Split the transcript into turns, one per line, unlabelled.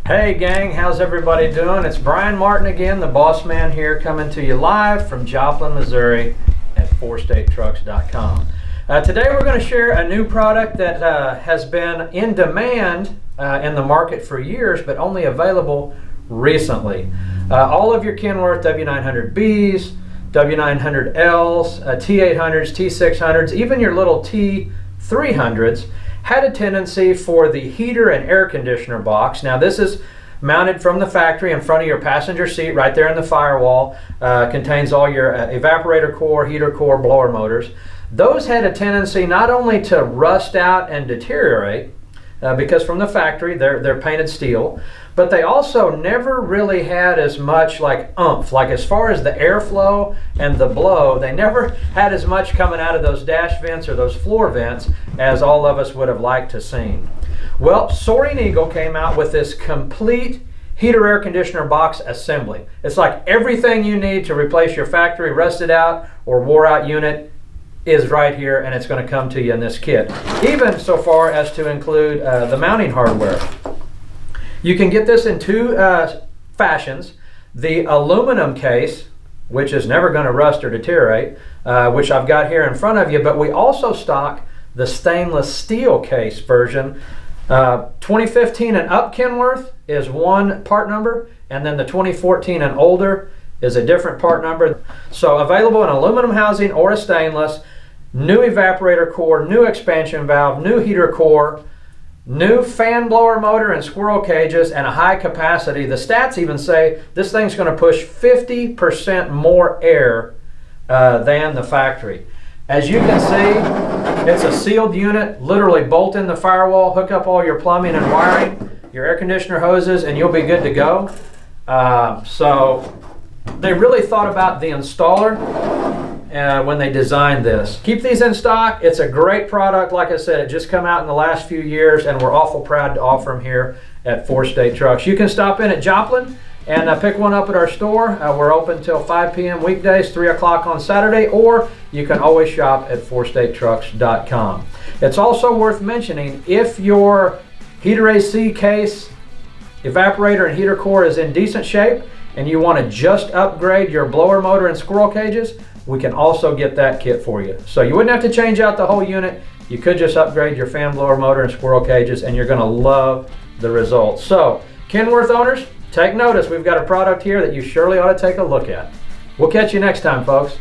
Hey gang, how's everybody doing? It's Brian Martin again, the boss man here, coming to you live from Joplin, Missouri at fourstatetrucks.com. Today we're going to share a new product that has been in demand in the market for years, but only available recently. All of your Kenworth W900Bs, W900Ls, T800s, T600s, even your little T300s had a tendency for the heater and air conditioner box. Now this is mounted from the factory in front of your passenger seat right there in the firewall. Contains all your evaporator core, heater core, blower motors. Those had a tendency not only to rust out and deteriorate, because from the factory they're painted steel, but they also never really had as much like oomph, like as far as the airflow and the blow, they never had as much coming out of those dash vents or those floor vents as all of us would have liked to seen. Well, Soaring Eagle came out with this complete heater air conditioner box assembly. It's like everything you need to replace your factory rusted out or wore out unit is right here, and it's going to come to you in this kit, even so far as to include the mounting hardware. You can get this in two fashions: the aluminum case, which is never going to rust or deteriorate, which I've got here in front of you, but we also stock the stainless steel case version. 2015 and up Kenworth is one part number, and then the 2014 and older is a different part number. So available in aluminum housing or a stainless. New evaporator core, new expansion valve, new heater core, new fan blower motor and squirrel cages, and a high capacity. The stats even say this thing's going to push 50% more air than the factory. As you can see, it's a sealed unit. Literally bolt in the firewall, hook up all your plumbing and wiring, your air conditioner hoses, and you'll be good to go. So they really thought about the installer when they designed this. Keep these in stock. It's a great product. Like I said, it just come out in the last few years, and we're awful proud to offer them here at Four State Trucks. You can stop in at Joplin and pick one up at our store. We're open till 5 p.m. weekdays, 3 o'clock on Saturday, or you can always shop at fourstatetrucks.com. It's also worth mentioning, if your heater AC case, evaporator, and heater core is in decent shape and you want to just upgrade your blower motor and squirrel cages, we can also get that kit for you. So you wouldn't have to change out the whole unit. You could just upgrade your fan blower motor and squirrel cages, and you're going to love the results. So Kenworth owners, take notice. We've got a product here that you surely ought to take a look at. We'll catch you next time, folks.